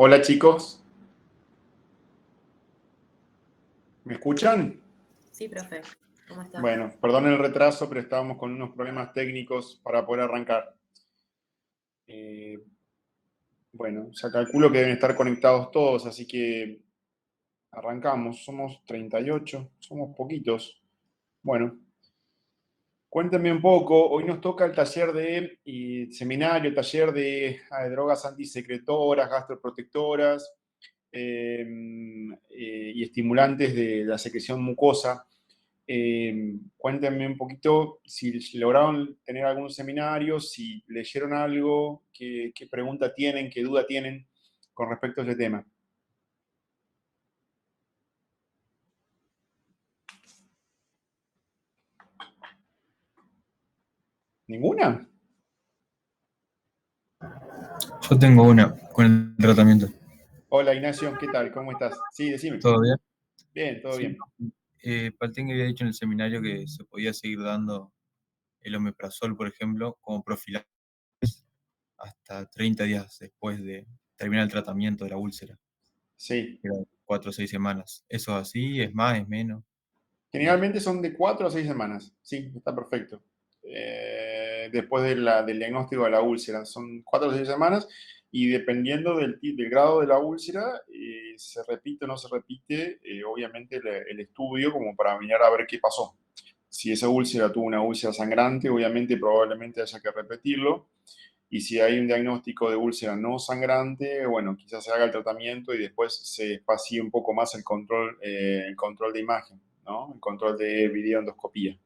Hola chicos, ¿me escuchan? Sí, profe. ¿Cómo está? Bueno, perdonen el retraso, pero estábamos con unos problemas técnicos para poder arrancar. Eh, bueno, ya calculo que deben estar conectados todos, así que arrancamos. Somos 38, somos poquitos. Bueno, cuéntenme un poco. Hoy nos toca el taller seminario, taller de drogas antisecretoras, gastroprotectoras y estimulantes de la secreción mucosa. Cuéntenme un poquito si lograron tener algún seminario, si leyeron algo, qué pregunta tienen, qué duda tienen con respecto a ese tema. ¿Ninguna? Yo tengo una con el tratamiento. Hola Ignacio, ¿qué tal? ¿Cómo estás? Sí, decime. ¿Todo bien? Bien, todo Sí. bien. Palten había dicho en el seminario que se podía seguir dando el omeprazol, por ejemplo, como profilaxis hasta 30 días después de terminar el tratamiento de la úlcera. Sí. Que era 4 o 6 semanas. ¿Eso es así? ¿Es más? ¿Es menos? Generalmente son de 4 a 6 semanas. Sí, está perfecto. Después del diagnóstico de la úlcera. Son 4 o 6 semanas y dependiendo del grado de la úlcera, se repite o no se repite, obviamente, el estudio como para mirar a ver qué pasó. Si esa úlcera tuvo una úlcera sangrante, obviamente probablemente haya que repetirlo. Y si hay un diagnóstico de úlcera no sangrante, bueno, quizás se haga el tratamiento y después se espacie un poco más el control de imagen, ¿no? El control de videoendoscopía.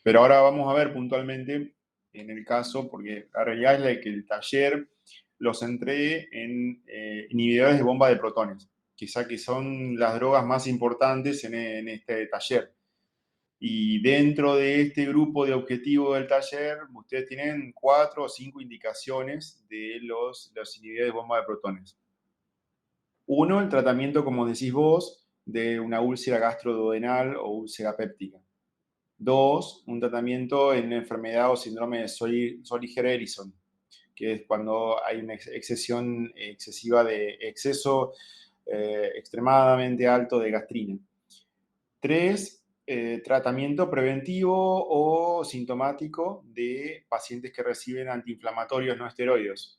Pero ahora vamos a ver puntualmente en el caso, porque la realidad es que el taller lo centré en inhibidores de bomba de protones, quizá que son las drogas más importantes en este taller. Y dentro de este grupo de objetivo del taller, ustedes tienen 4 o 5 indicaciones de los inhibidores de bomba de protones. Uno, el tratamiento, como decís vos, de una úlcera gastroduodenal o úlcera péptica. Dos, un tratamiento en enfermedad o síndrome de Soliger-Ellison, que es cuando hay una excesión excesiva de exceso extremadamente alto de gastrina. Tres, tratamiento preventivo o sintomático de pacientes que reciben antiinflamatorios no esteroides.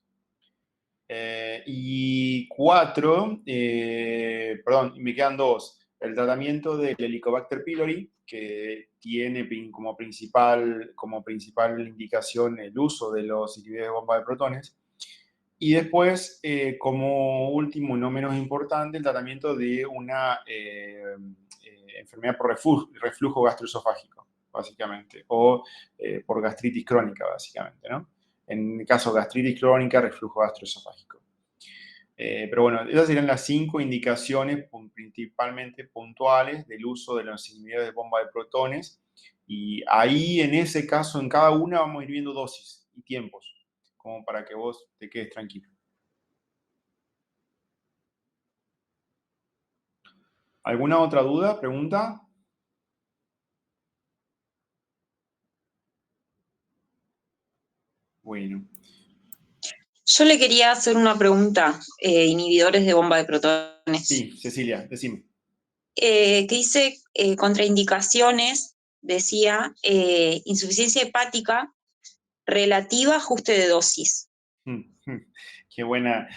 Y cuatro, perdón, me quedan dos. El tratamiento del Helicobacter pylori, que tiene como principal indicación el uso de los inhibidores de bomba de protones. Y después, como último, no menos importante, el tratamiento de una enfermedad por reflujo gastroesofágico, básicamente, o por gastritis crónica, básicamente, ¿no? En el caso de gastritis crónica, reflujo gastroesofágico. Pero bueno, esas serían las 5 indicaciones principalmente puntuales del uso de los inhibidores de bomba de protones. Y ahí, en ese caso, en cada una vamos a ir viendo dosis y tiempos, como para que vos te quedes tranquilo. ¿Alguna otra duda, pregunta? Bueno. Yo le quería hacer una pregunta, inhibidores de bomba de protones. Sí, Cecilia, decime. Que dice contraindicaciones, decía insuficiencia hepática relativa, ajuste de dosis. Qué buena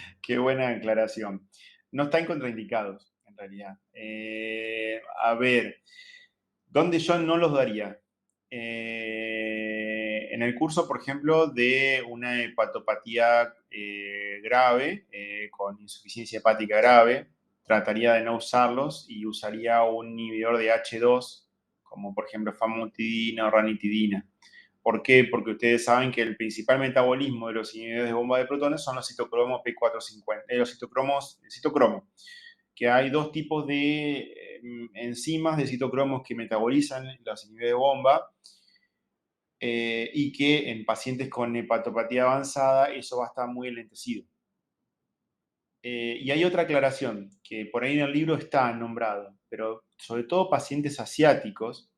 aclaración. No están contraindicados, en realidad. A ver, ¿dónde yo no los daría? En el curso, por ejemplo, de una hepatopatía grave, con insuficiencia hepática grave, trataría de no usarlos y usaría un inhibidor de H2, como por ejemplo famotidina o ranitidina. ¿Por qué? Porque ustedes saben que el principal metabolismo de los inhibidores de bomba de protones son los citocromos P450, citocromo, que hay dos tipos de enzimas de citocromos que metabolizan los inhibidores de bomba y que en pacientes con hepatopatía avanzada eso va a estar muy enlentecido. Y hay otra aclaración, que por ahí en el libro está nombrado, pero sobre todo pacientes asiáticos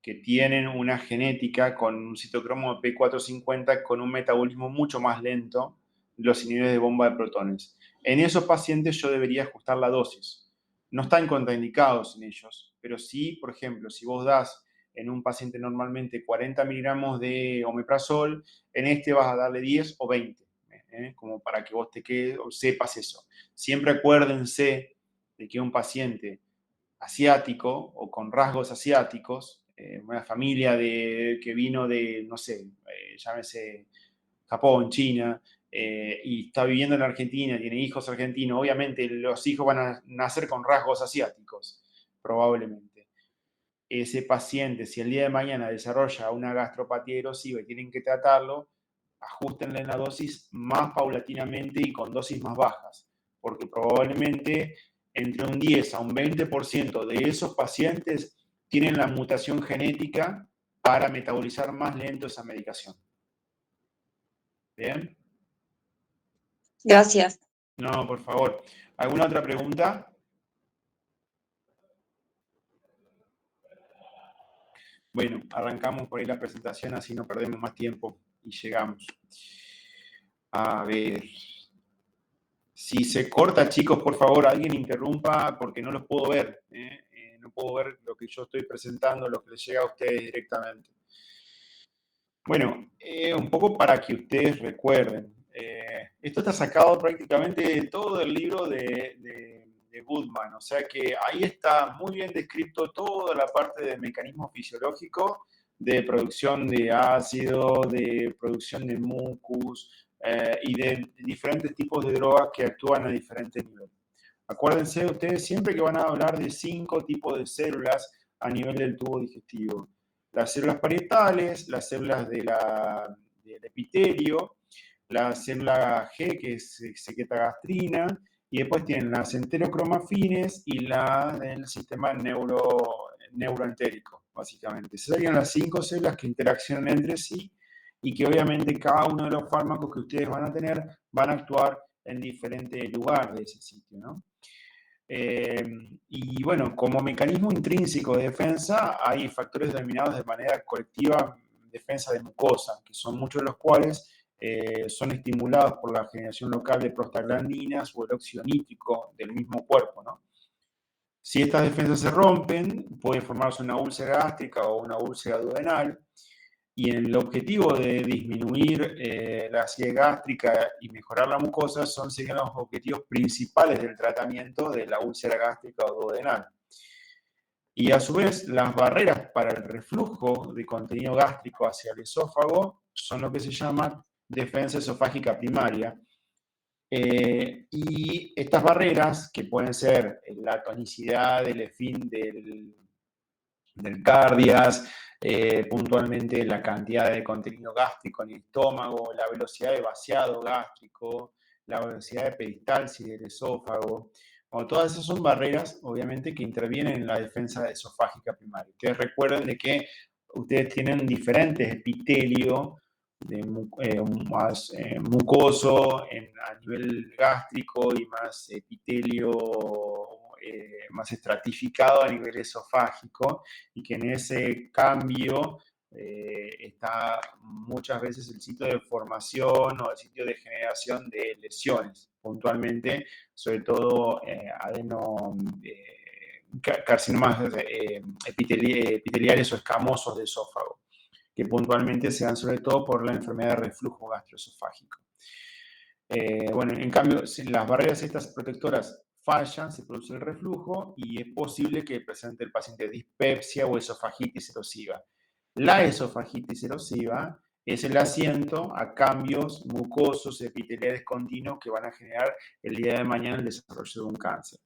que tienen una genética con un citocromo P450 con un metabolismo mucho más lento los inhibidores de bomba de protones. En esos pacientes yo debería ajustar la dosis. No están contraindicados en ellos, pero sí, por ejemplo, si vos das en un paciente normalmente 40 miligramos de omeprazol, en este vas a darle 10 o 20, como para que vos te quedes o sepas eso. Siempre acuérdense de que un paciente asiático o con rasgos asiáticos, una familia que vino de, no sé, llámese Japón, China, y está viviendo en Argentina, tiene hijos argentinos, obviamente los hijos van a nacer con rasgos asiáticos, probablemente. Ese paciente, si el día de mañana desarrolla una gastropatía erosiva y tienen que tratarlo, ajustenle la dosis más paulatinamente y con dosis más bajas, porque probablemente entre un 10 a un 20% de esos pacientes tienen la mutación genética para metabolizar más lento esa medicación. ¿Bien? Gracias. No, por favor. ¿Alguna otra pregunta? Bueno, arrancamos por ahí la presentación, así no perdemos más tiempo y llegamos. A ver. Si se corta, chicos, por favor, alguien interrumpa porque no los puedo ver. No puedo ver lo que yo estoy presentando, lo que les llega a ustedes directamente. Bueno, un poco para que ustedes recuerden. Esto está sacado prácticamente de todo el libro de Goodman, o sea que ahí está muy bien descrito toda la parte del mecanismo fisiológico de producción de ácido, de producción de mucus y de diferentes tipos de drogas que actúan a diferentes niveles. Acuérdense ustedes siempre que van a hablar de 5 tipos de células a nivel del tubo digestivo. Las células parietales, las células del epitelio, la célula G, que es secreta-gastrina, y después tienen las enterocromafines y la del sistema neuroentérico, básicamente. Esas serían las 5 células que interaccionan entre sí y que obviamente cada uno de los fármacos que ustedes van a tener van a actuar en diferentes lugares de ese sitio, ¿no? Y bueno, como mecanismo intrínseco de defensa hay factores denominados de manera colectiva defensa de mucosa, que son muchos de los cuales son estimulados por la generación local de prostaglandinas o el óxido nítrico del mismo cuerpo, ¿no? Si estas defensas se rompen, puede formarse una úlcera gástrica o una úlcera duodenal, y en el objetivo de disminuir la acidez gástrica y mejorar la mucosa serían los objetivos principales del tratamiento de la úlcera gástrica o duodenal. Y a su vez, las barreras para el reflujo de contenido gástrico hacia el esófago son lo que se llama defensa esofágica primaria. Y estas barreras, que pueden ser la tonicidad del cardias, puntualmente la cantidad de contenido gástrico en el estómago, la velocidad de vaciado gástrico, la velocidad de peristalsis del esófago. Bueno, todas esas son barreras, obviamente, que intervienen en la defensa esofágica primaria. Ustedes recuerden de que ustedes tienen diferentes epitelios más mucoso a nivel gástrico y más epitelio más estratificado a nivel esofágico, y que en ese cambio está muchas veces el sitio de formación o el sitio de generación de lesiones, puntualmente, sobre todo carcinomas epiteliales o escamosos de esófago, que puntualmente se dan sobre todo por la enfermedad de reflujo gastroesofágico. Bueno, en cambio, si las barreras estas protectoras fallan, se produce el reflujo y es posible que presente el paciente dispepsia o esofagitis erosiva. La esofagitis erosiva es el asiento a cambios mucosos epiteliales continuos que van a generar el día de mañana el desarrollo de un cáncer.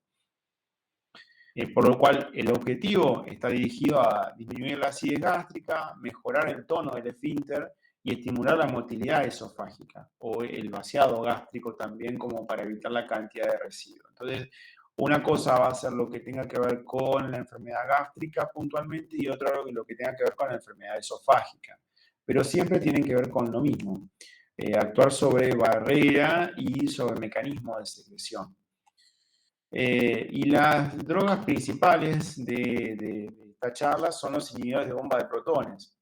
Por lo cual, el objetivo está dirigido a disminuir la acidez gástrica, mejorar el tono del esfínter y estimular la motilidad esofágica o el vaciado gástrico también, como para evitar la cantidad de residuos. Entonces, una cosa va a ser lo que tenga que ver con la enfermedad gástrica puntualmente y otra lo que tenga que ver con la enfermedad esofágica. Pero siempre tienen que ver con lo mismo, actuar sobre barrera y sobre mecanismo de secreción. Y las drogas principales de esta charla son los inhibidores de bomba de protones.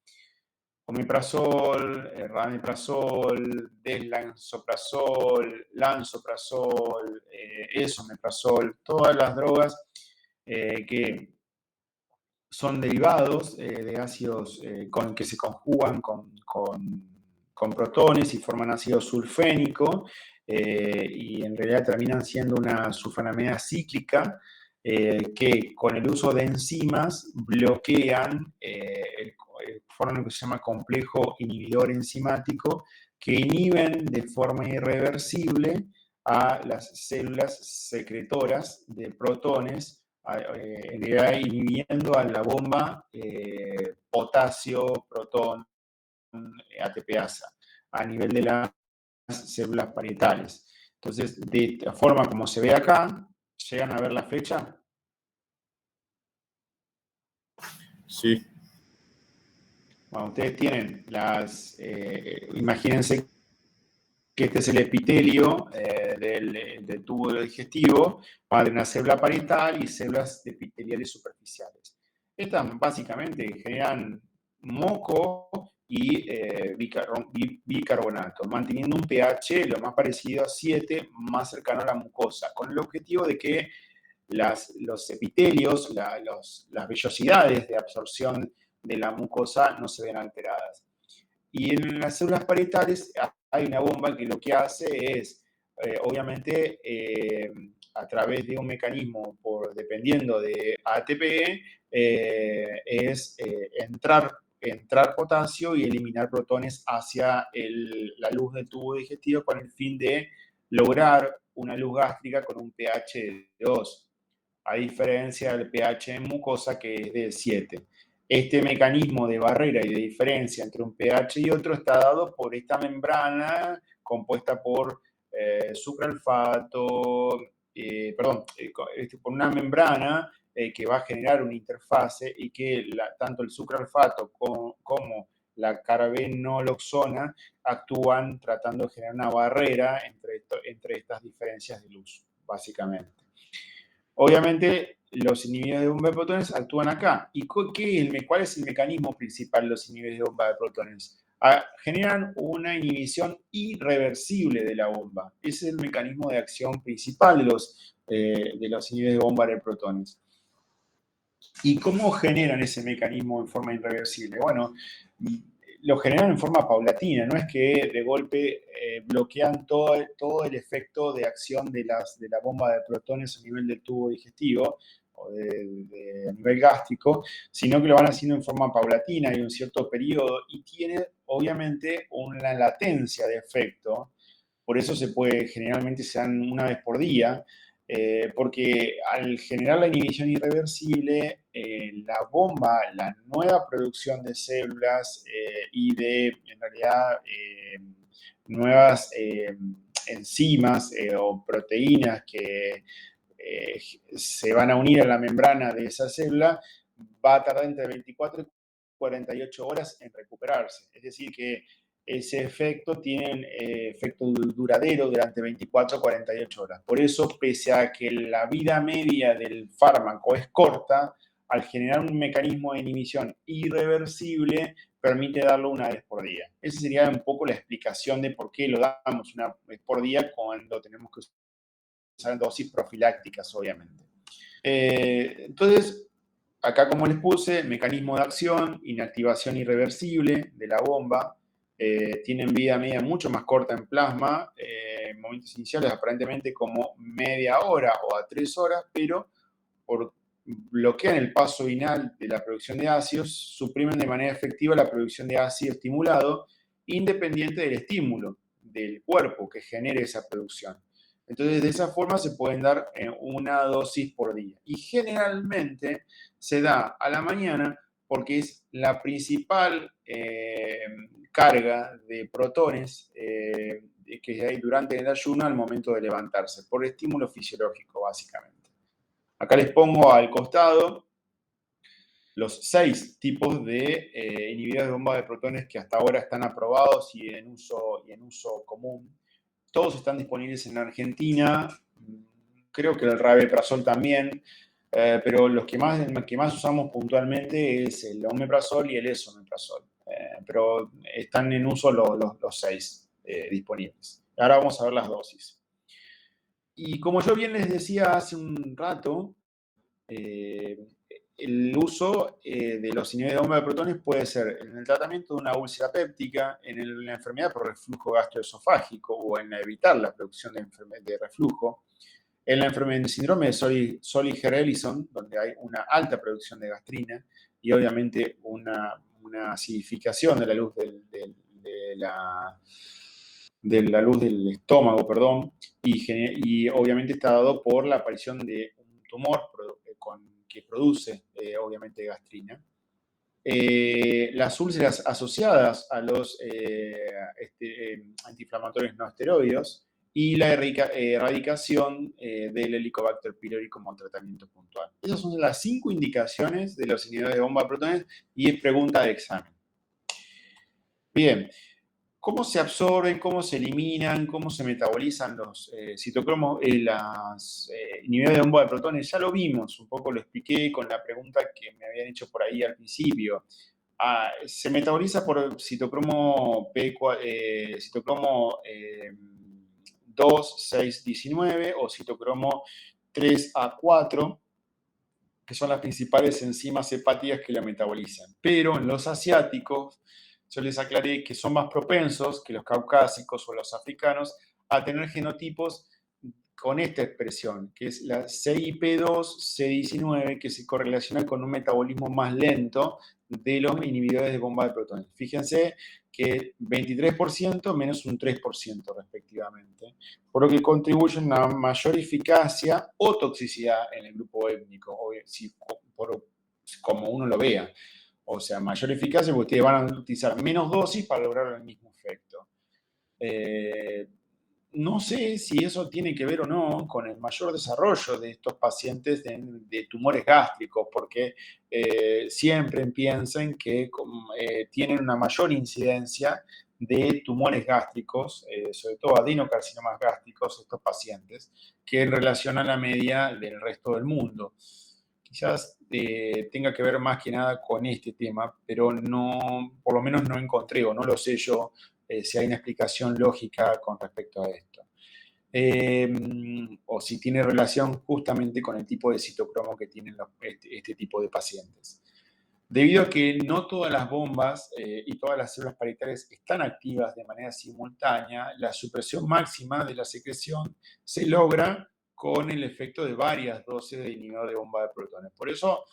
omeprazol, rameprazol, deslansoprazol, lansoprazol, esomeprazol, todas las drogas que son derivados de ácidos que se conjugan con protones y forman ácido sulfénico y en realidad terminan siendo una sulfonamida cíclica que con el uso de enzimas bloquean, forman lo que se llama complejo inhibidor enzimático que inhiben de forma irreversible a las células secretoras de protones, en realidad inhibiendo a la bomba potasio, protón, ATPasa a nivel de las células parietales. Entonces, de la forma como se ve acá, ¿llegan a ver la flecha? Sí. Bueno, ustedes tienen imagínense que este es el epitelio del tubo digestivo, va a tener una célula parietal y células epiteliales superficiales. Estas básicamente generan moco y bicarbonato, manteniendo un pH lo más parecido a 7, más cercano a la mucosa, con el objetivo de que los epitelios, las vellosidades de absorción de la mucosa no se vean alteradas. Y en las células parietales hay una bomba que lo que hace es, obviamente, a través de un mecanismo, dependiendo de ATP, es entrar potasio y eliminar protones hacia la luz del tubo digestivo con el fin de lograr una luz gástrica con un pH de 2, a diferencia del pH en mucosa que es de 7. Este mecanismo de barrera y de diferencia entre un pH y otro está dado por esta membrana compuesta por sucralfato, por una membrana que va a generar una interfase y que tanto el sucralfato como la carbenoloxona actúan tratando de generar una barrera entre estas diferencias de luz, básicamente. Obviamente, los inhibidores de bomba de protones actúan acá. ¿Y cuál es el mecanismo principal de los inhibidores de bomba de protones? Generan una inhibición irreversible de la bomba. Ese es el mecanismo de acción principal de los inhibidores de bomba de protones. ¿Y cómo generan ese mecanismo en forma irreversible? Bueno, lo generan en forma paulatina, no es que de golpe bloquean todo el efecto de acción de la bomba de protones a nivel del tubo digestivo o a nivel gástrico, sino que lo van haciendo en forma paulatina y un cierto periodo y tiene obviamente una latencia de efecto. Por eso generalmente se dan una vez por día, porque al generar la inhibición irreversible, la nueva producción de células y en realidad, nuevas enzimas o proteínas que se van a unir a la membrana de esa célula, va a tardar entre 24 y 48 horas en recuperarse. Es decir, que ese efecto tiene efecto duradero durante 24 a 48 horas. Por eso, pese a que la vida media del fármaco es corta, al generar un mecanismo de inhibición irreversible, permite darlo una vez por día. Esa sería un poco la explicación de por qué lo damos una vez por día cuando tenemos que usar dosis profilácticas, obviamente. Entonces, acá como les puse, mecanismo de acción, inactivación irreversible de la bomba, tienen vida media mucho más corta en plasma, en momentos iniciales aparentemente como media hora o a 3 horas, pero bloquean el paso vinal de la producción de ácidos, suprimen de manera efectiva la producción de ácido estimulado, independiente del estímulo del cuerpo que genere esa producción. Entonces, de esa forma se pueden dar una dosis por día. Y generalmente se da a la mañana porque es la principal carga de protones que hay durante el ayuno al momento de levantarse, por estímulo fisiológico, básicamente. Acá les pongo al costado los 6 tipos de inhibidores de bomba de protones que hasta ahora están aprobados y en uso común. Todos están disponibles en Argentina, creo que el rabeprazol también, pero los que más usamos puntualmente es el omeprazol y el esomeprazol. pero están en uso los 6 disponibles. Ahora vamos a ver las dosis. Y como yo bien les decía hace un rato, el uso de los inhibidores de bomba de protones puede ser en el tratamiento de una úlcera péptica, en la enfermedad por reflujo gastroesofágico o en evitar la producción de reflujo, en la enfermedad en síndrome de Solig-Ellison, donde hay una alta producción de gastrina y obviamente una acidificación de la luz de la luz del estómago, perdón, y obviamente está dado por la aparición de un tumor que produce obviamente gastrina. Las úlceras asociadas a los antiinflamatorios no esteroides y la erradicación del Helicobacter pylori como tratamiento puntual. Esas son las 5 indicaciones de los inhibidores de bomba de protones y es pregunta de examen. Bien, ¿cómo se absorben, cómo se eliminan, cómo se metabolizan los citocromos, las inhibidores de bomba de protones? Ya lo vimos, un poco lo expliqué con la pregunta que me habían hecho por ahí al principio. Se metaboliza por citocromo 2,6,19 o citocromo 3A4, que son las principales enzimas hepáticas que la metabolizan. Pero en los asiáticos, yo les aclaré que son más propensos que los caucásicos o los africanos a tener genotipos con esta expresión, que es la CIP2-C19, que se correlaciona con un metabolismo más lento de los inhibidores de bomba de protones. Fíjense que 23% menos un 3% respectivamente, por lo que contribuyen a mayor eficacia o toxicidad en el grupo étnico, como uno lo vea. O sea, mayor eficacia porque ustedes van a utilizar menos dosis para lograr el mismo efecto. No sé si eso tiene que ver o no con el mayor desarrollo de estos pacientes de tumores gástricos, porque siempre piensen que tienen una mayor incidencia de tumores gástricos, sobre todo adenocarcinomas gástricos, estos pacientes, que en relación a la media del resto del mundo. Quizás tenga que ver más que nada con este tema, pero no, por lo menos no encontré o no lo sé yo si hay una explicación lógica con respecto a esto. O si tiene relación justamente con el tipo de citocromo que tienen este tipo de pacientes. Debido a que no todas las bombas y todas las células parietales están activas de manera simultánea, la supresión máxima de la secreción se logra con el efecto de varias dosis de inhibidor de bomba de protones. Por eso,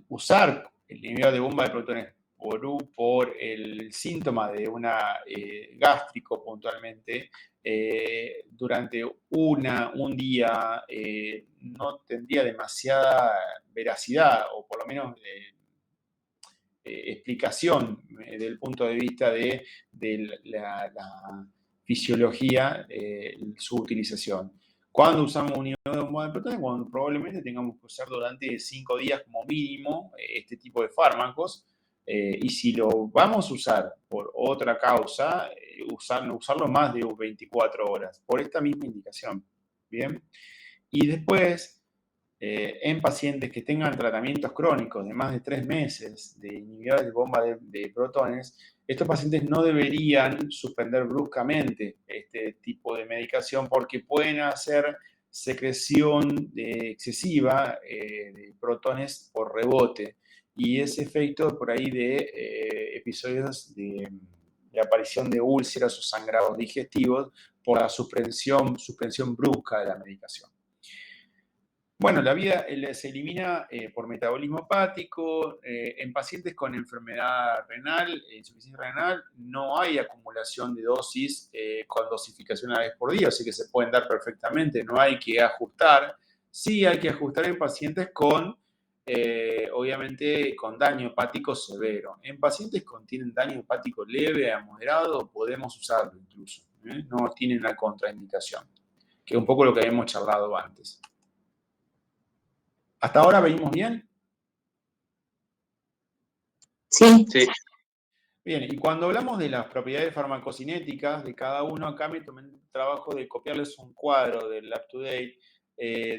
usar el inhibidor de bomba de protones por el síntoma de una gástrico puntualmente durante un día no tendría demasiada veracidad o por lo menos explicación desde el punto de vista de la fisiología, su utilización. ¿Cuándo usamos un inhibidor de bomba de protones? Cuando probablemente tengamos que usar durante 5 días como mínimo este tipo de fármacos. Y si lo vamos a usar por otra causa, usarlo más de 24 horas, por esta misma indicación. ¿Bien? Y después, en pacientes que tengan tratamientos crónicos de más de 3 meses de inhibidores de bomba de protones, estos pacientes no deberían suspender bruscamente este tipo de medicación porque pueden hacer secreción excesiva de protones por rebote y ese efecto por ahí de episodios de aparición de úlceras o sangrados digestivos por la suspensión brusca de la medicación. Bueno, la vía se elimina por metabolismo hepático. En pacientes con enfermedad renal, insuficiencia renal, no hay acumulación de dosis con dosificación una vez por día, así que se pueden dar perfectamente, no hay que ajustar. Sí hay que ajustar en pacientes con, obviamente, con daño hepático severo. En pacientes que tienen daño hepático leve a moderado, podemos usarlo incluso. No tienen una contraindicación, que es un poco lo que habíamos charlado antes. ¿Hasta ahora venimos bien? Sí. Bien, y cuando hablamos de las propiedades farmacocinéticas de cada uno, acá me tomé el trabajo de copiarles un cuadro del UpToDate,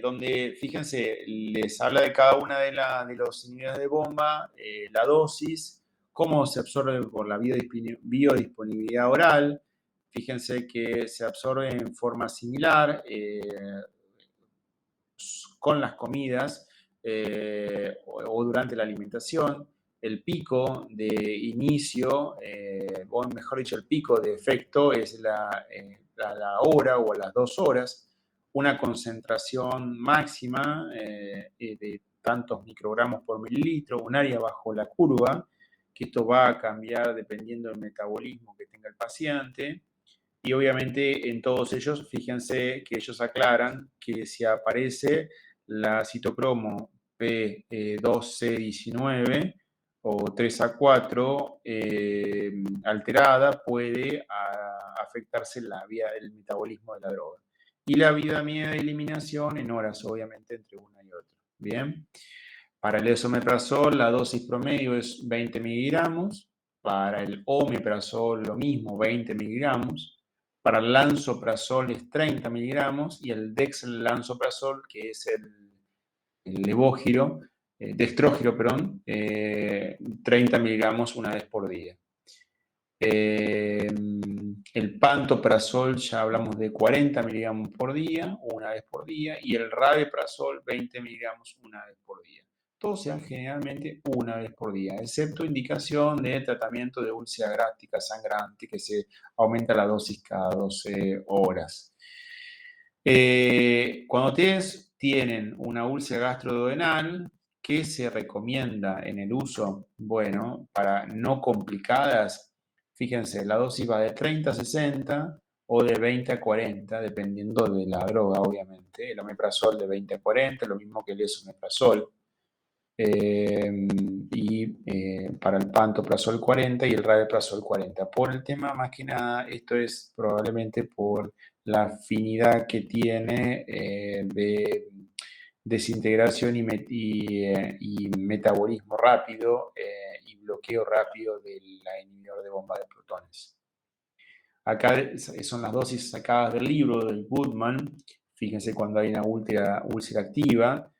donde, fíjense, les habla de cada una de los inhibidores de bomba, la dosis, ¿Cómo se absorbe por la biodisponibilidad oral? Fíjense que se absorbe en forma similar con las comidas o durante la alimentación. El pico de inicio, o mejor dicho, el pico de efecto es la hora o a las 2 horas. Una concentración máxima de tantos microgramos por mililitro, un área bajo la curva, que esto va a cambiar dependiendo del metabolismo que tenga el paciente. Y obviamente en todos ellos, fíjense que ellos aclaran que si aparece la citocromo P12C19 o 3A4 alterada, puede afectarse el metabolismo de la droga. Y la vida media de eliminación en horas, obviamente, entre una y otra. Bien. Para el esomeprazol, la dosis promedio es 20 miligramos. Para el omeprazol, lo mismo, 20 miligramos. Para el lansoprazol es 30 miligramos. Y el dexlansoprazol, que es el dextrógiro, 30 miligramos una vez por día. El pantoprazol ya hablamos de 40 miligramos por día, una vez por día, y el rabeprazol 20 miligramos una vez por día. Todos se dan generalmente una vez por día, excepto indicación de tratamiento de úlcera gástrica sangrante, que se aumenta la dosis cada 12 horas. Cuando ustedes tienen una úlcera gastroduodenal, ¿qué se recomienda en el uso? Bueno, para no complicadas, fíjense, la dosis va de 30 a 60 o de 20 a 40, dependiendo de la droga, obviamente. El omeprazol de 20 a 40, lo mismo que el esomeprazol. Para el pantoprazol 40 y el rabeprazol 40. Por el tema, más que nada, esto es probablemente por la afinidad que tiene de desintegración y metabolismo rápido y bloqueo rápido del inhibidor de bomba de protones. Acá son las dosis sacadas del libro del Goodman. Fíjense cuando hay una úlcera activa.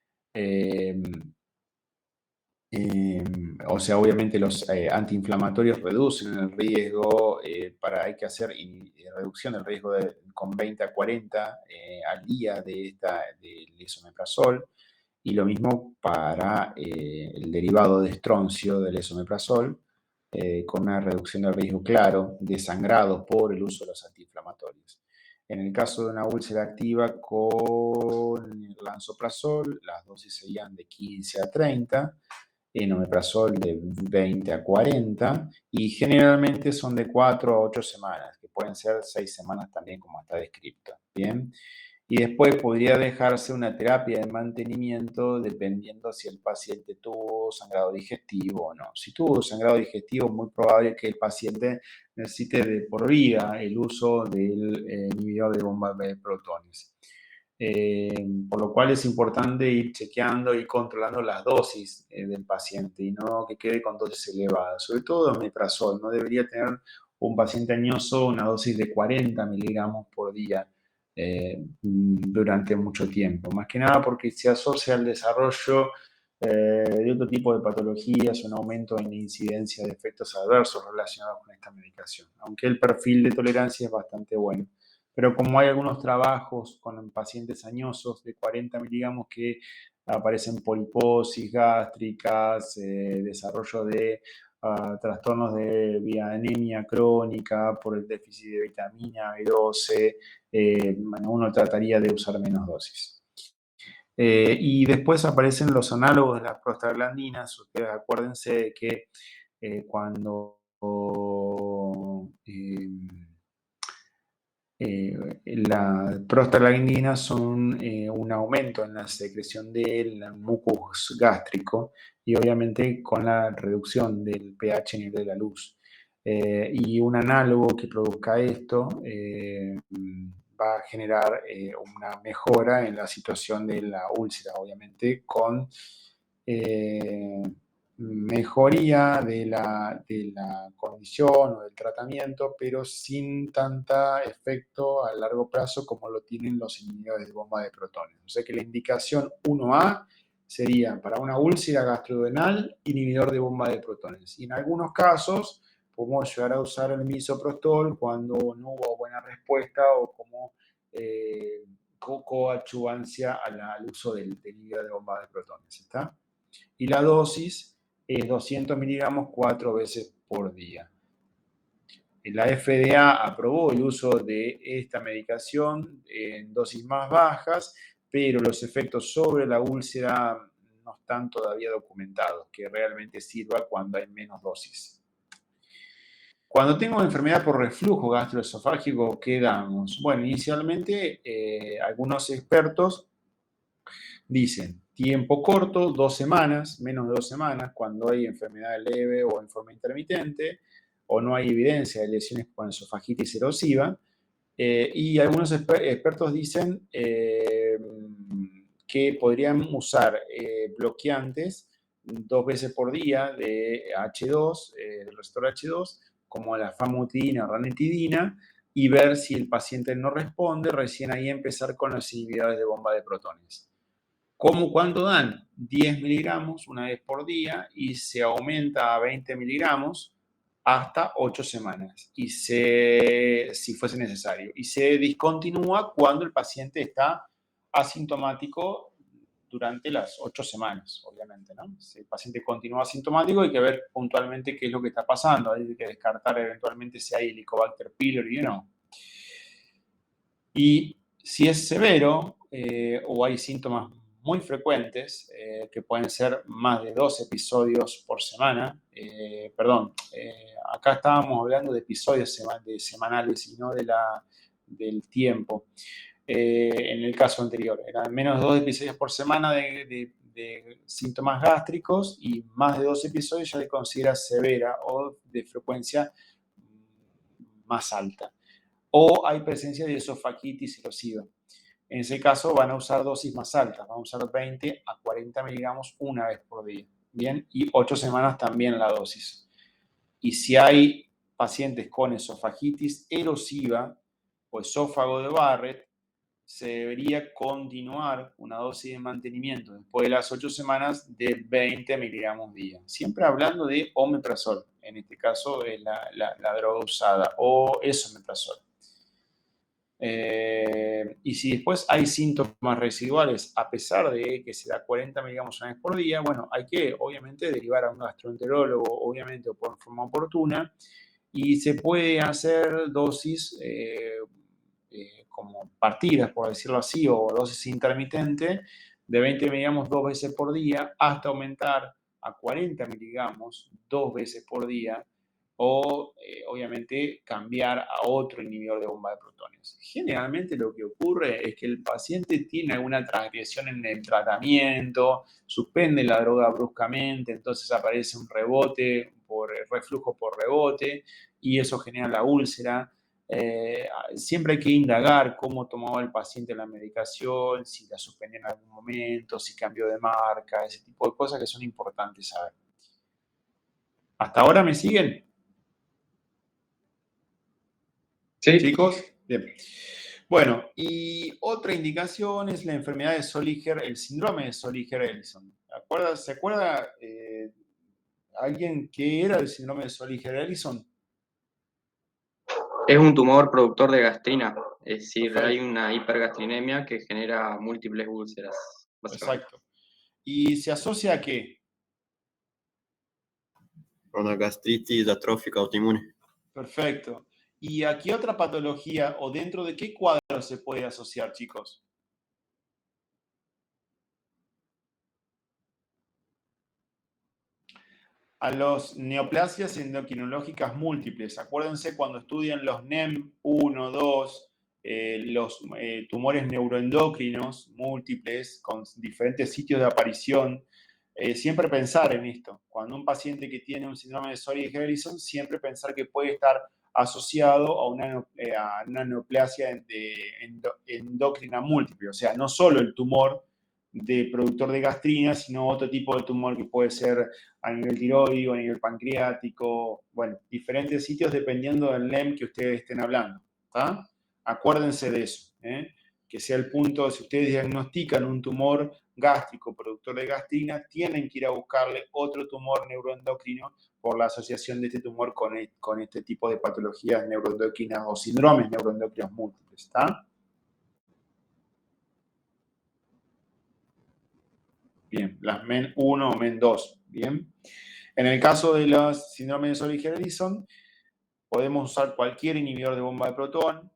O sea, obviamente los antiinflamatorios reducen el riesgo, hay que hacer reducción del riesgo con 20 a 40 al día del esomeprazol, y lo mismo para el derivado de estroncio del esomeprazol, con una reducción del riesgo claro de sangrado por el uso de los antiinflamatorios. En el caso de una úlcera activa con el lansoprazol, las dosis serían de 15 a 30, en omeprazol de 20 a 40, y generalmente son de 4 a 8 semanas, que pueden ser 6 semanas también, como está descrito. Bien. Y después podría dejarse una terapia de mantenimiento dependiendo si el paciente tuvo sangrado digestivo o no. Si tuvo sangrado digestivo, es muy probable que el paciente necesite de por vida el uso del inhibidor de bomba de protones. Por lo cual es importante ir chequeando y controlando las dosis del paciente y no que quede con dosis elevadas. Sobre todo omeprazol, no debería tener un paciente añoso una dosis de 40 miligramos por día durante mucho tiempo. Más que nada porque se asocia al desarrollo de otro tipo de patologías, un aumento en la incidencia de efectos adversos relacionados con esta medicación, aunque el perfil de tolerancia es bastante bueno. Pero como hay algunos trabajos con pacientes añosos de 40 miligramos que aparecen poliposis gástricas, desarrollo de trastornos de vía anemia crónica por el déficit de vitamina B12, uno trataría de usar menos dosis. Y después aparecen los análogos de las prostaglandinas. Ustedes acuérdense de que cuando las prostaglandinas son un aumento en la secreción del mucus gástrico y obviamente con la reducción del pH a nivel de la luz. Y un análogo que produzca esto va a generar una mejora en la situación de la úlcera, obviamente con mejoría de la condición o del tratamiento, pero sin tanta efecto a largo plazo como lo tienen los inhibidores de bomba de protones. O sea que la indicación 1A sería para una úlcera gastroduodenal, inhibidor de bomba de protones. Y en algunos casos podemos llegar a usar el misoprostol cuando no hubo buena respuesta o como coadyuvancia al uso del inhibidor de bomba de protones. ¿Está? Y la dosis es 200 miligramos 4 veces por día. La FDA aprobó el uso de esta medicación en dosis más bajas, pero los efectos sobre la úlcera no están todavía documentados, que realmente sirva cuando hay menos dosis. Cuando tengo enfermedad por reflujo gastroesofágico, ¿qué damos? Bueno, inicialmente algunos expertos dicen tiempo corto, 2 semanas, menos de 2 semanas, cuando hay enfermedad leve o en forma intermitente, o no hay evidencia de lesiones con esofagitis erosiva. Y algunos expertos dicen que podrían usar bloqueantes 2 veces por día de H2, del receptor H2, como la famotidina o ranitidina, y ver si el paciente no responde, recién ahí empezar con los inhibidores de bomba de protones. ¿Cuánto dan? 10 miligramos una vez por día y se aumenta a 20 miligramos hasta 8 semanas, y si fuese necesario. Y se discontinúa cuando el paciente está asintomático durante las 8 semanas, obviamente, ¿no? Si el paciente continúa asintomático, hay que ver puntualmente qué es lo que está pasando. Hay que descartar eventualmente si hay Helicobacter pylori o no. Y si es severo o hay síntomas muy frecuentes, que pueden ser más de 2 episodios por semana, acá estábamos hablando de episodios semanales y no del tiempo. En el caso anterior, eran menos de 2 episodios por semana de síntomas gástricos, y más de 2 episodios ya se considera severa o de frecuencia más alta. O hay presencia de esofagitis erosiva. En ese caso van a usar dosis más altas, van a usar 20 a 40 miligramos una vez por día. Bien, y 8 semanas también la dosis. Y si hay pacientes con esofagitis erosiva o esófago de Barrett, se debería continuar una dosis de mantenimiento después de las 8 semanas de 20 miligramos día. Siempre hablando de omeprazol, en este caso es la droga usada, o esomeprazol. Y si después hay síntomas residuales, a pesar de que se da 40 miligramos una vez por día, bueno, hay que obviamente derivar a un gastroenterólogo, obviamente, o por forma oportuna, y se puede hacer dosis como partidas, por decirlo así, o dosis intermitente de 20 miligramos 2 veces por día, hasta aumentar a 40 miligramos 2 veces por día, o obviamente cambiar a otro inhibidor de bomba de protones. Generalmente lo que ocurre es que el paciente tiene alguna transgresión en el tratamiento, suspende la droga bruscamente, entonces aparece un rebote, reflujo por rebote, y eso genera la úlcera. Siempre hay que indagar cómo tomaba el paciente la medicación, si la suspendió en algún momento, si cambió de marca, ese tipo de cosas que son importantes saber. ¿Hasta ahora me siguen? Sí. Chicos, bien. Bueno, y otra indicación es la enfermedad de Zolliger, el síndrome de Zolliger-Ellison. ¿Se acuerda alguien qué era el síndrome de Zolliger-Ellison? Es un tumor productor de gastrina, es decir, Perfecto. hay una hipergastrinemia que genera múltiples úlceras, básicamente. Exacto. ¿Y se asocia a qué? Una gastritis atrófica autoinmune. Perfecto. ¿Y a qué otra patología o dentro de qué cuadro se puede asociar, chicos? A los neoplasias endocrinológicas múltiples. Acuérdense cuando estudian los NEM 1, 2, los tumores neuroendocrinos múltiples con diferentes sitios de aparición. Siempre pensar en esto. Cuando un paciente que tiene un síndrome de Zolliger-Ellison, siempre pensar que puede estar asociado a una neoplasia endocrina múltiple. O sea, no solo el tumor de productor de gastrina, sino otro tipo de tumor que puede ser a nivel tiroideo, a nivel pancreático, bueno, diferentes sitios dependiendo del NEM que ustedes estén hablando. ¿Tá? Acuérdense de eso. que sea el punto, si ustedes diagnostican un tumor gástrico productor de gastrina, tienen que ir a buscarle otro tumor neuroendocrino por la asociación de este tumor con este tipo de patologías neuroendocrinas o síndromes neuroendocrinos múltiples, ¿está? Bien, las MEN 1 o MEN 2, bien. En el caso de los síndromes de Solig-Harrison, podemos usar cualquier inhibidor de bomba de protón.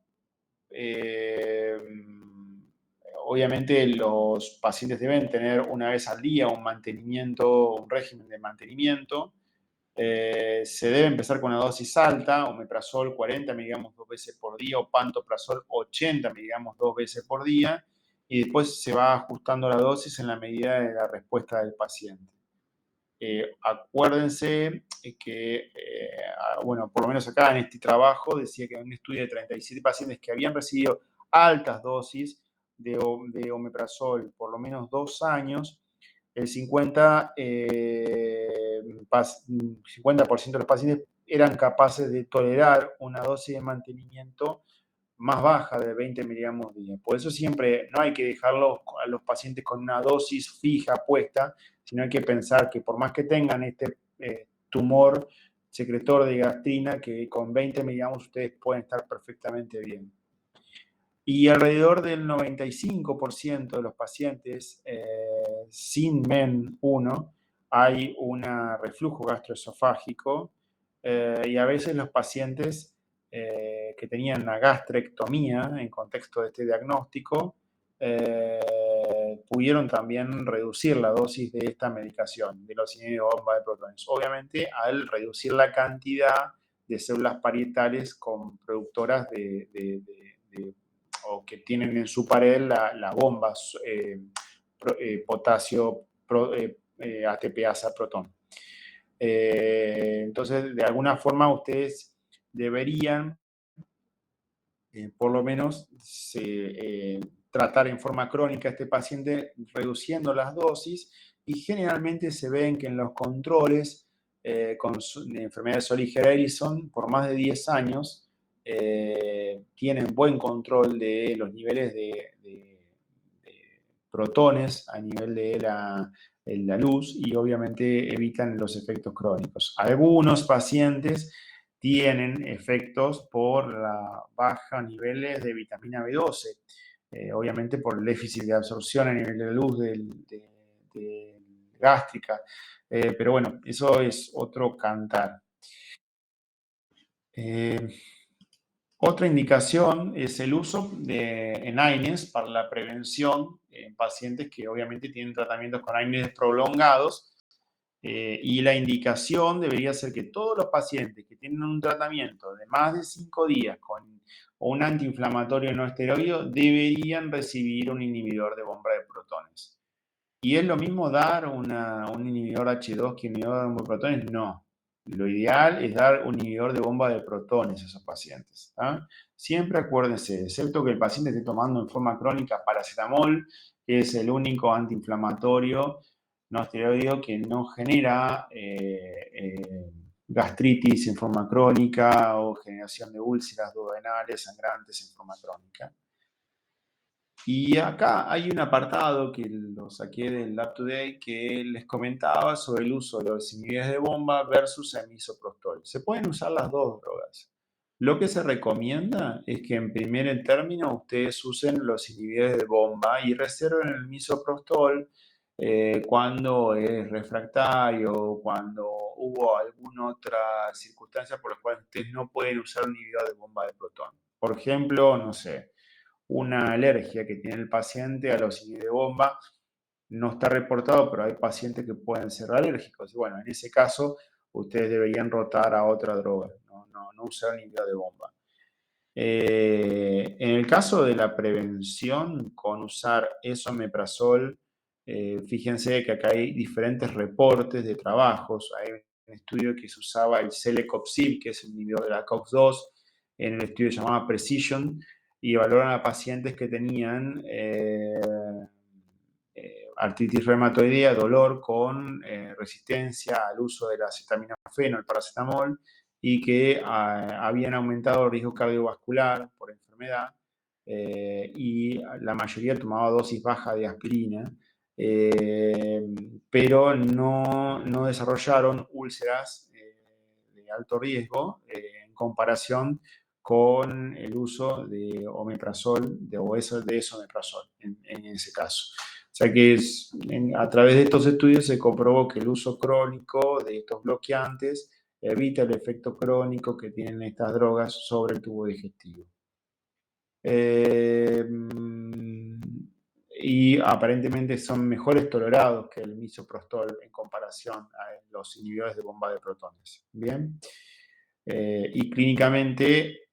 Obviamente los pacientes deben tener una vez al día un mantenimiento, un régimen de mantenimiento. Se debe empezar con una dosis alta, omeprazol 40 miligramos 2 veces por día o pantoprazol 80 miligramos 2 veces por día, y después se va ajustando la dosis en la medida de la respuesta del paciente. Acuérdense que, bueno, por lo menos acá en este trabajo decía que en un estudio de 37 pacientes que habían recibido altas dosis de omeprazol por lo menos 2 años, el 50% de los pacientes eran capaces de tolerar una dosis de mantenimiento más baja de 20 miligramos día. Por eso siempre no hay que dejarlo a los pacientes con una dosis fija puesta, sino hay que pensar que por más que tengan este tumor secretor de gastrina, que con 20 miligramos ustedes pueden estar perfectamente bien. Y alrededor del 95% de los pacientes sin MEN1 hay un reflujo gastroesofágico y a veces los pacientes que tenían una gastrectomía en contexto de este diagnóstico pudieron también reducir la dosis de esta medicación, de los inhibidores de bomba de protones. Obviamente, al reducir la cantidad de células parietales con productoras o que tienen en su pared la bomba potasio ATPasa protón. Entonces, de alguna forma, ustedes deberían, por lo menos, tratar en forma crónica a este paciente reduciendo las dosis, y generalmente se ven que en los controles con enfermedad de Solig-Harrison por más de 10 años tienen buen control de los niveles de protones a nivel de la luz, y obviamente evitan los efectos crónicos. Algunos pacientes tienen efectos por la baja niveles de vitamina B12, obviamente por el déficit de absorción a nivel de la luz gástrica, pero bueno, eso es otro cantar. Otra indicación es el uso en AINES para la prevención en pacientes que obviamente tienen tratamientos con AINES prolongados, y la indicación debería ser que todos los pacientes que tienen un tratamiento de más de 5 días con un antiinflamatorio no esteroideo deberían recibir un inhibidor de bomba de protones. ¿Y es lo mismo dar un inhibidor H2 que un inhibidor de bomba de protones? No. Lo ideal es dar un inhibidor de bomba de protones a esos pacientes. Siempre acuérdense, excepto que el paciente esté tomando en forma crónica paracetamol, que es el único antiinflamatorio no esteroideo que no genera gastritis en forma crónica o generación de úlceras duodenales sangrantes en forma crónica. Y acá hay un apartado que lo saqué del Lab Today que les comentaba sobre el uso de los inhibidores de bomba versus el misoprostol. Se pueden usar las dos drogas. Lo que se recomienda es que en primer término ustedes usen los inhibidores de bomba y reserven el misoprostol cuando es refractario, cuando hubo alguna otra circunstancia por la cual ustedes no pueden usar un inhibidor de bomba de protón. Por ejemplo, no sé, una alergia que tiene el paciente a los inhibidores de bomba no está reportado, pero hay pacientes que pueden ser alérgicos. Y bueno, en ese caso, ustedes deberían rotar a otra droga, no usar inhibidor de bomba. En el caso de la prevención, con usar esomeprazol, fíjense que acá hay diferentes reportes de trabajos. Hay un estudio que se usaba el Celecoxib, que es el inhibidor de la COX-2, en el estudio llamado Precision, y evaluaron a pacientes que tenían artritis reumatoidea, dolor con resistencia al uso de la acetaminofén o el paracetamol, y que habían aumentado el riesgo cardiovascular por enfermedad y la mayoría tomaba dosis baja de aspirina, pero no desarrollaron úlceras de alto riesgo en comparación con el uso de omeprazol o de esomeprazol en ese caso. O sea que a través de estos estudios se comprobó que el uso crónico de estos bloqueantes evita el efecto crónico que tienen estas drogas sobre el tubo digestivo. Y aparentemente son mejores tolerados que el misoprostol en comparación a los inhibidores de bomba de protones. Bien. Y clínicamente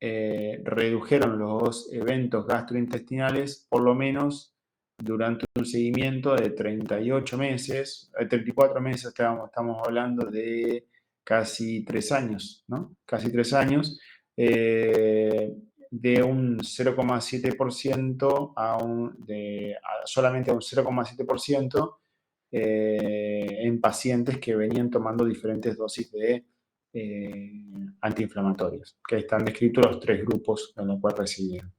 redujeron los eventos gastrointestinales por lo menos durante un seguimiento de 38 meses, 34 meses, estamos hablando de casi 3 años, ¿no? Casi 3 años, de un 0,7% solamente a un 0,7% en pacientes que venían tomando diferentes dosis de antiinflamatorios, que están descritos los 3 grupos en los cuales recibían.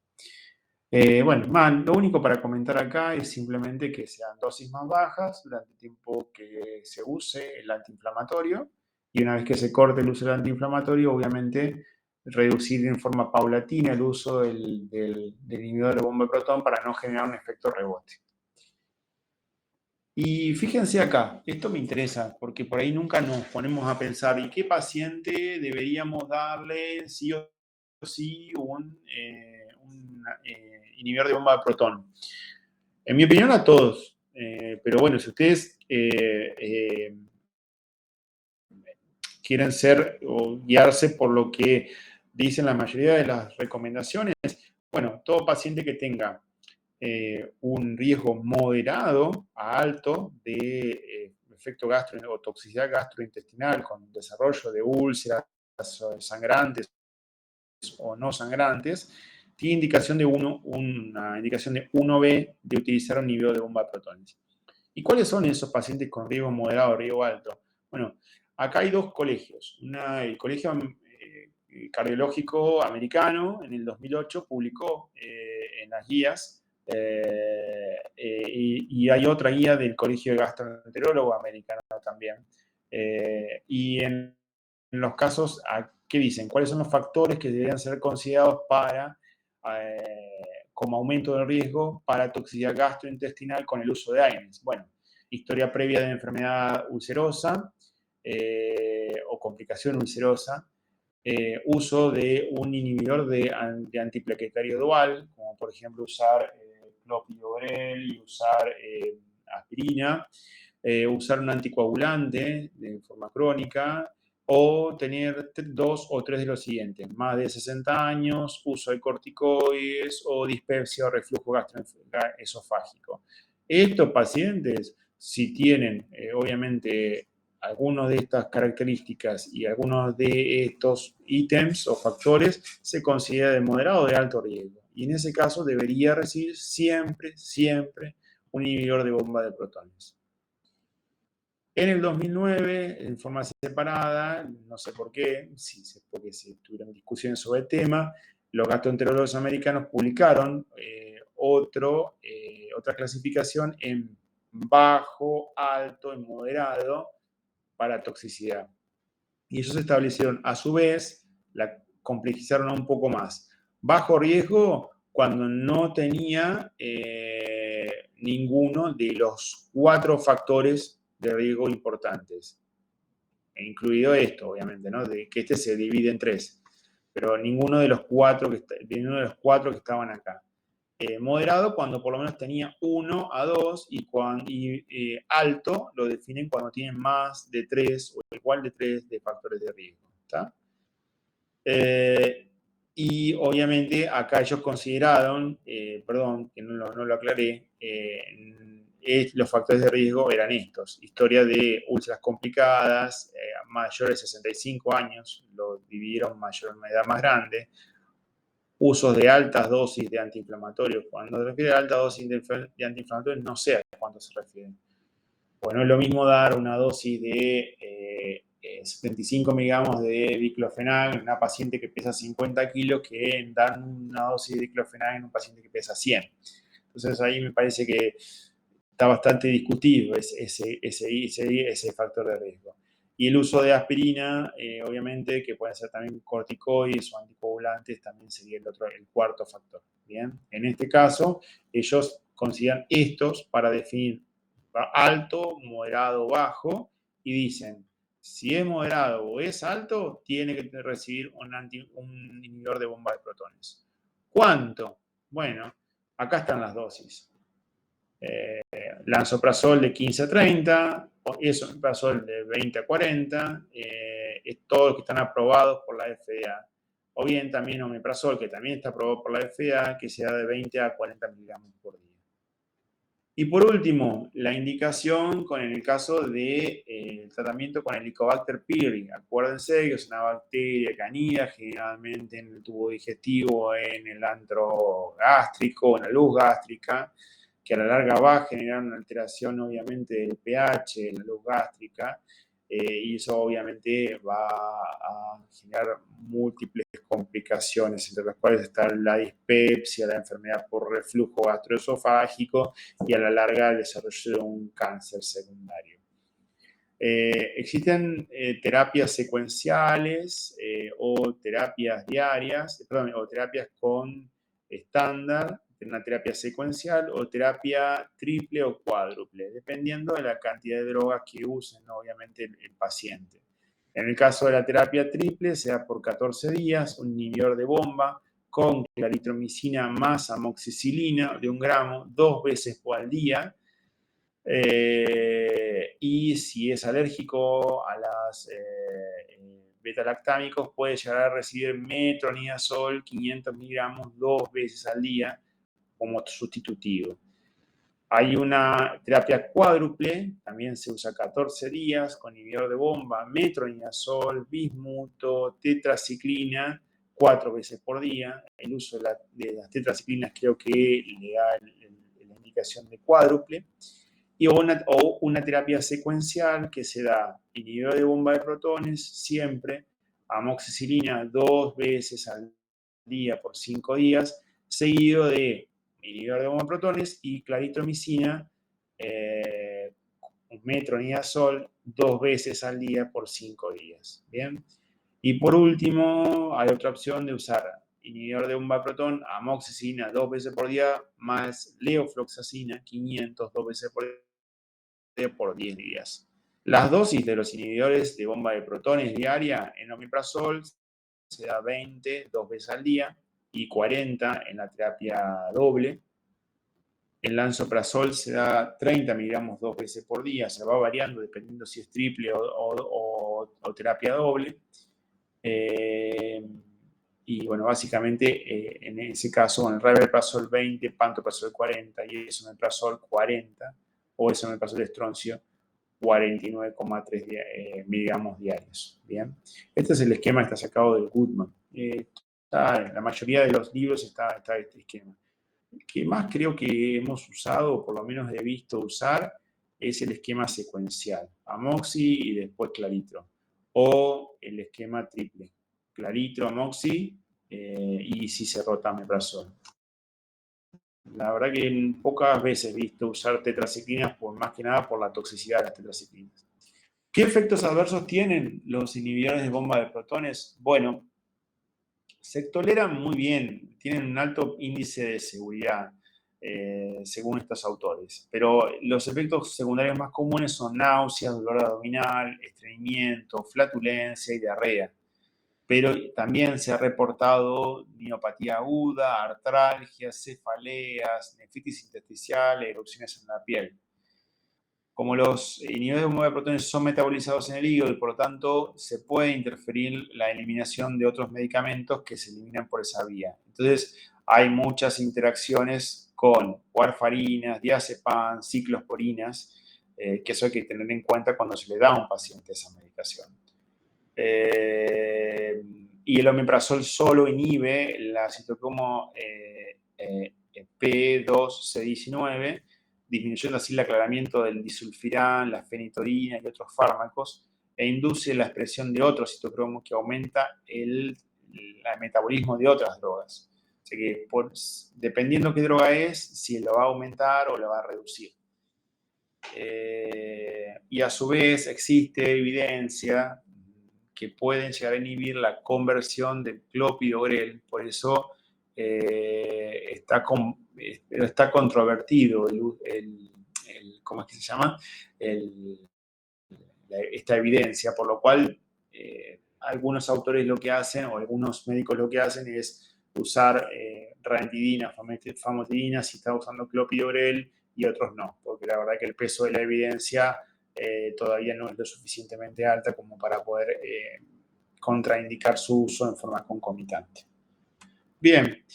Bueno, lo único para comentar acá es simplemente que sean dosis más bajas durante el tiempo que se use el antiinflamatorio, y una vez que se corte el uso del antiinflamatorio, obviamente reducir en forma paulatina el uso del inhibidor de bomba de protón para no generar un efecto rebote. Y fíjense acá, esto me interesa, porque por ahí nunca nos ponemos a pensar, ¿y qué paciente deberíamos darle sí o sí un inhibidor de bomba de protón? En mi opinión, a todos. Pero bueno, si ustedes quieren ser o guiarse por lo que dicen la mayoría de las recomendaciones, bueno, todo paciente que tenga un riesgo moderado a alto de efecto o toxicidad gastrointestinal con desarrollo de úlceras sangrantes o no sangrantes, tiene indicación de una indicación de 1B de utilizar un inhibidor de bomba de protones. ¿Y cuáles son esos pacientes con riesgo moderado o riesgo alto? Bueno, acá hay 2 colegios. El Colegio Cardiológico Americano en el 2008 publicó en las guías y hay otra guía del Colegio de Gastroenterólogo Americano también. Y en los casos, ¿qué dicen? ¿Cuáles son los factores que deberían ser considerados como aumento del riesgo para toxicidad gastrointestinal con el uso de AINES? Bueno, historia previa de enfermedad ulcerosa o complicación ulcerosa, uso de un inhibidor de antiplaquetario dual, como por ejemplo usar clopidogrel y usar aspirina, usar un anticoagulante de forma crónica, o tener 2 o 3 de los siguientes: más de 60 años, uso de corticoides o dispepsia o reflujo gastroesofágico. Estos pacientes, si tienen obviamente algunas de estas características y algunos de estos ítems o factores, se considera de moderado o de alto riesgo. Y en ese caso debería recibir siempre un inhibidor de bomba de protones. En el 2009, en forma separada, no sé por qué, porque se tuvieron discusiones sobre el tema, los gastroenterólogos americanos publicaron otra clasificación en bajo, alto y moderado para toxicidad. Y ellos establecieron, a su vez, la complejizaron un poco más. Bajo riesgo cuando no tenía ninguno de los 4 factores de riesgo importantes, incluido esto, obviamente, ¿no? De que este se divide en 3, pero ninguno de los 4 que estaban acá. Moderado cuando por lo menos tenía 1 a 2 y alto lo definen cuando tienen más de 3 o igual de 3 de factores de riesgo. ¿Está? Y obviamente acá ellos consideraron, perdón, que no lo aclaré, los factores de riesgo eran estos: historia de úlceras complicadas, mayores de 65 años, lo dividieron mayor en una edad más grande, usos de altas dosis de antiinflamatorios. Cuando se refiere a alta dosis de antiinflamatorios, no sé a cuánto se refiere. Bueno, es lo mismo dar una dosis de 75 miligramos de diclofenac en una paciente que pesa 50 kilos que dan una dosis de diclofenac en un paciente que pesa 100. Entonces ahí me parece que está bastante discutido ese factor de riesgo. Y el uso de aspirina, obviamente, que pueden ser también corticoides o anticoagulantes, también sería el cuarto factor. Bien, en este caso, ellos consideran estos para definir alto, moderado, bajo, y dicen, si es moderado o es alto, tiene que recibir un inhibidor de bomba de protones. ¿Cuánto? Bueno, acá están las dosis. Lansoprazol de 15 a 30, esomeprazol de 20 a 40, todos los que están aprobados por la FDA. O bien también omeprazol, que también está aprobado por la FDA, que se da de 20 a 40 miligramos por día. Y por último, la indicación en el caso de tratamiento con Helicobacter pylori. Acuérdense que es una bacteria que anida generalmente en el tubo digestivo, en el antro gástrico, en la luz gástrica, que a la larga va a generar una alteración obviamente del pH en la luz gástrica, y eso obviamente va a generar múltiples complicaciones, entre las cuales está la dispepsia, la enfermedad por reflujo gastroesofágico y a la larga el desarrollo de un cáncer secundario. Existen terapias secuenciales o terapias diarias, o terapias con estándar, una terapia secuencial o terapia triple o cuádruple, dependiendo de la cantidad de drogas que usen, obviamente, el paciente. En el caso de la terapia triple, se da por 14 días, un inhibidor de bomba con claritromicina más amoxicilina de 1 gramo, 2 veces por día. Y si es alérgico a las beta-lactámicos, puede llegar a recibir metronidazol 500 miligramos 2 veces al día como sustitutivo. Hay una terapia cuádruple, también se usa 14 días con inhibidor de bomba, metronidazol, bismuto, tetraciclina, 4 veces por día. El uso de las tetraciclinas creo que le da la indicación de cuádruple. O una terapia secuencial que se da inhibidor de bomba de protones siempre, amoxicilina 2 veces al día por 5 días, seguido de inhibidor de bomba de protones y claritromicina, metronidazol 2 veces al día por 5 días. Bien. Y por último, hay otra opción de usar inhibidor de bomba de protón, amoxicilina 2 veces por día, más levofloxacina 500 2 veces por 10 días. Las dosis de los inhibidores de bomba de protones diaria en omeprazol se da 20 2 veces al día y 40 en la terapia doble. En lansoprazol se da 30 miligramos 2 veces por día, se va variando dependiendo si es triple o terapia doble. Y bueno, básicamente en ese caso, en el rabeprazol 20, pantoprazol 40 y esomeprazol 40, o esomeprazol de estroncio 49,3 miligramos diarios. Bien, este es el esquema que está sacado del Goodman. En la mayoría de los libros está este esquema. El que más creo que hemos usado, o por lo menos he visto usar, es el esquema secuencial, amoxi y después claritro, o el esquema triple, claritro, amoxi y si se rota omeprazol. La verdad que pocas veces he visto usar tetraciclinas, más que nada por la toxicidad de las tetraciclinas. ¿Qué efectos adversos tienen los inhibidores de bomba de protones? Bueno, se toleran muy bien, tienen un alto índice de seguridad, según estos autores. Pero los efectos secundarios más comunes son náuseas, dolor abdominal, estreñimiento, flatulencia y diarrea. Pero también se ha reportado miopatía aguda, artralgias, cefaleas, nefritis intersticial, erupciones en la piel. Como los inhibidores de bomba de protones son metabolizados en el hígado y por lo tanto se puede interferir la eliminación de otros medicamentos que se eliminan por esa vía. Entonces hay muchas interacciones con warfarinas, diazepam, ciclosporinas, que eso hay que tener en cuenta cuando se le da a un paciente esa medicación. Y el omeprazol solo inhibe la citocromo P2C19, disminuyendo así el aclaramiento del disulfirán, la fenitoína y otros fármacos, e induce la expresión de otros citocromos que aumenta el metabolismo de otras drogas. O sea que dependiendo qué droga es, si lo va a aumentar o lo va a reducir. Y a su vez existe evidencia que pueden llegar a inhibir la conversión del clopidogrel, por eso está controvertido ¿cómo es que se llama? Esta evidencia, por lo cual algunos autores lo que hacen, o algunos médicos lo que hacen es usar ranitidina, famotidina si está usando clopidogrel y otros no, porque la verdad que el peso de la evidencia todavía no es lo suficientemente alta como para poder contraindicar su uso en forma concomitante. Bien,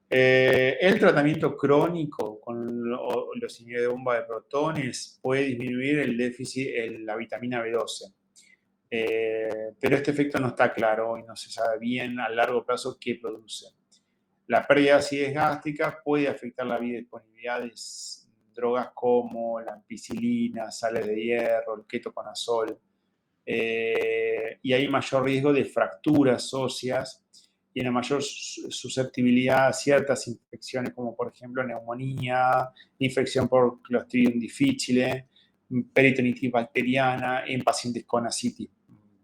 el tratamiento crónico con los inhibidores de bomba de protones puede disminuir el déficit en la vitamina B12. Pero este efecto no está claro y no se sabe bien a largo plazo qué produce. La pérdida de acidez gástrica puede afectar la biodisponibilidad de drogas como la ampicilina, sales de hierro, el ketoconazol, y hay mayor riesgo de fracturas óseas y una mayor susceptibilidad a ciertas infecciones como por ejemplo neumonía, infección por Clostridium difficile, peritonitis bacteriana en pacientes con ascitis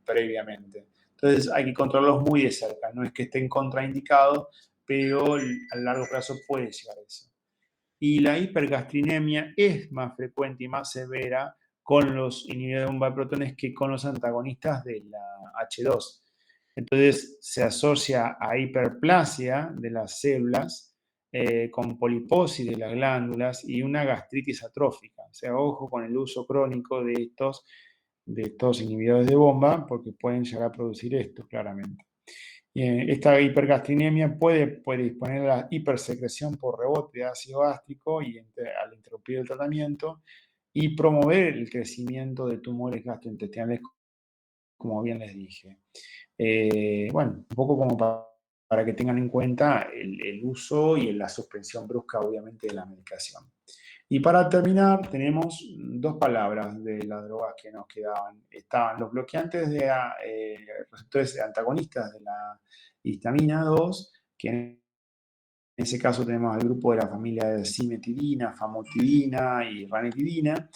previamente. Entonces hay que controlarlos muy de cerca, no es que estén contraindicados, pero a largo plazo puede llegar a eso. Y la hipergastrinemia es más frecuente y más severa con los inhibidores de bomba de protones que con los antagonistas de la H2. Entonces se asocia a hiperplasia de las células con poliposis de las glándulas y una gastritis atrófica. O sea, ojo con el uso crónico de estos inhibidores de bomba porque pueden llegar a producir esto claramente. Esta hipergastrinemia puede disponer de la hipersecreción por rebote de ácido gástrico y al interrumpir el tratamiento y promover el crecimiento de tumores gastrointestinales, como bien les dije. Bueno, un poco como para que tengan en cuenta el uso y la suspensión brusca, obviamente, de la medicación. Y para terminar, tenemos dos palabras de las drogas que nos quedaban. Estaban los bloqueantes de receptores antagonistas de la histamina 2, que en ese caso tenemos el grupo de la familia de cimetidina, famotidina y ranitidina.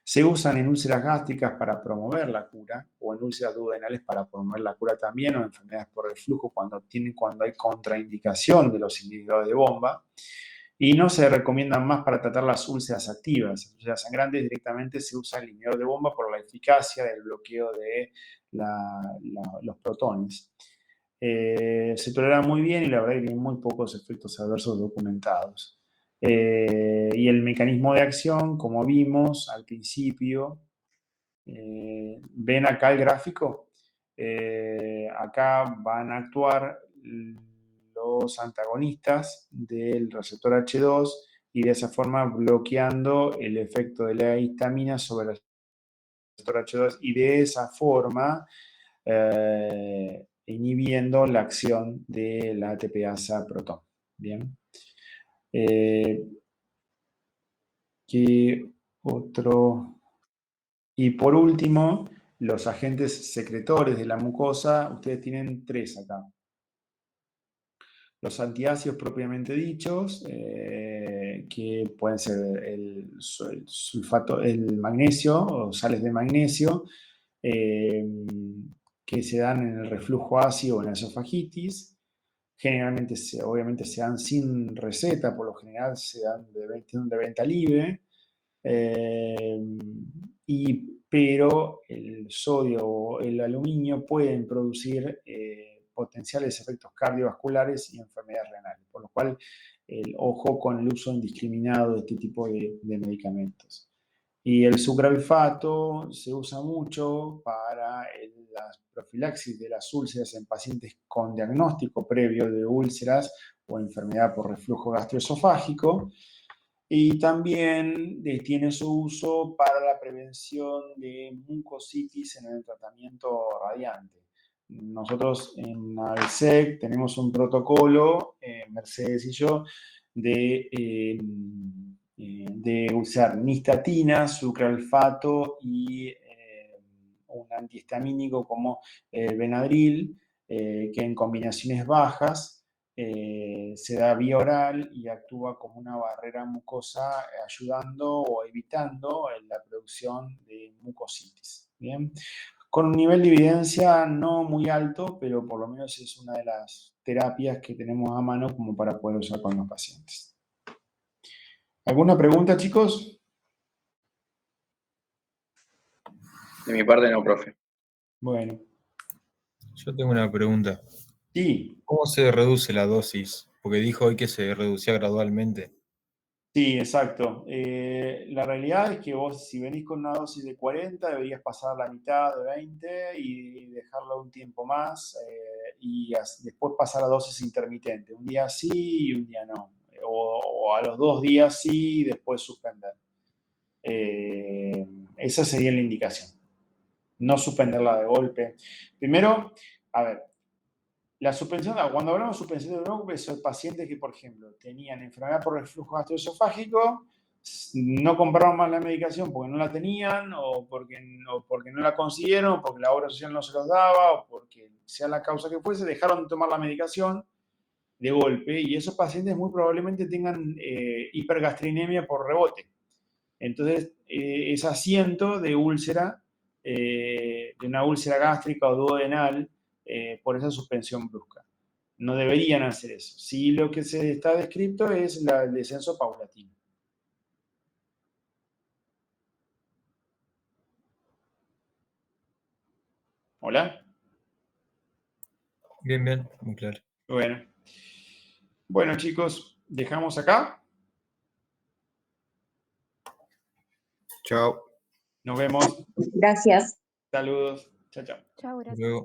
Se usan en úlceras gástricas para promover la cura o en úlceras duodenales para promover la cura también o en enfermedades por reflujo cuando hay contraindicación de los inhibidores de bomba. Y no se recomiendan más para tratar las úlceras activas. Las úlceras sangrantes directamente se usa el inhibidor de bomba por la eficacia del bloqueo de los protones. Se tolera muy bien y la verdad que tiene muy pocos efectos adversos documentados. Y el mecanismo de acción, como vimos al principio, ven acá el gráfico, acá van a actuar los antagonistas del receptor H2 y de esa forma bloqueando el efecto de la histamina sobre el receptor H2 y de esa forma inhibiendo la acción de la ATPasa protón. Bien. ¿Qué otro? Y por último, los agentes secretores de la mucosa, ustedes tienen 3 acá. Los antiácidos propiamente dichos, que pueden ser el sulfato, el magnesio o sales de magnesio, que se dan en el reflujo ácido o en la esofagitis. Generalmente, obviamente, se dan sin receta, por lo general se dan de venta libre. Pero el sodio o el aluminio pueden producir potenciales efectos cardiovasculares y enfermedades renales, por lo cual ojo con el uso indiscriminado de este tipo de medicamentos. Y el sucralfato se usa mucho para la profilaxis de las úlceras en pacientes con diagnóstico previo de úlceras o enfermedad por reflujo gastroesofágico. Y también tiene su uso para la prevención de mucositis en el tratamiento radiante. Nosotros en ABSEC tenemos un protocolo, Mercedes y yo, de usar nistatina, sucralfato y un antihistamínico como el Benadryl, que en combinaciones bajas se da vía oral y actúa como una barrera mucosa, ayudando o evitando la producción de mucositis. ¿Bien? Con un nivel de evidencia no muy alto, pero por lo menos es una de las terapias que tenemos a mano como para poder usar con los pacientes. ¿Alguna pregunta, chicos? De mi parte no, profe. Bueno, Yo tengo una pregunta. sí, ¿Cómo se reduce la dosis? Porque dijo hoy que se reducía gradualmente. sí, exacto. La realidad es que vos, si venís con una dosis de 40, deberías pasar la mitad de 20 y dejarla un tiempo más y después pasar a dosis intermitente. Un día sí y un día no. O a los 2 días sí y después suspender. Esa sería la indicación. No suspenderla de golpe. Primero, a ver, la suspensión, cuando hablamos de suspensión de golpe, son pacientes que, por ejemplo, tenían enfermedad por reflujo gastroesofágico, no compraron más la medicación porque no la tenían, o porque no la consiguieron, o porque la obra social no se los daba, o porque sea la causa que fuese, dejaron de tomar la medicación de golpe, y esos pacientes muy probablemente tengan hipergastrinemia por rebote. Entonces, es asiento de úlcera, de una úlcera gástrica o duodenal, por esa suspensión brusca. No deberían hacer eso. Sí, lo que se está descrito es el descenso paulatino. ¿Hola? Bien, bien, muy claro. Bueno. Bueno, chicos, dejamos acá. Chao. Nos vemos. Gracias. Saludos. Chao, chao. Chao, gracias. Luego.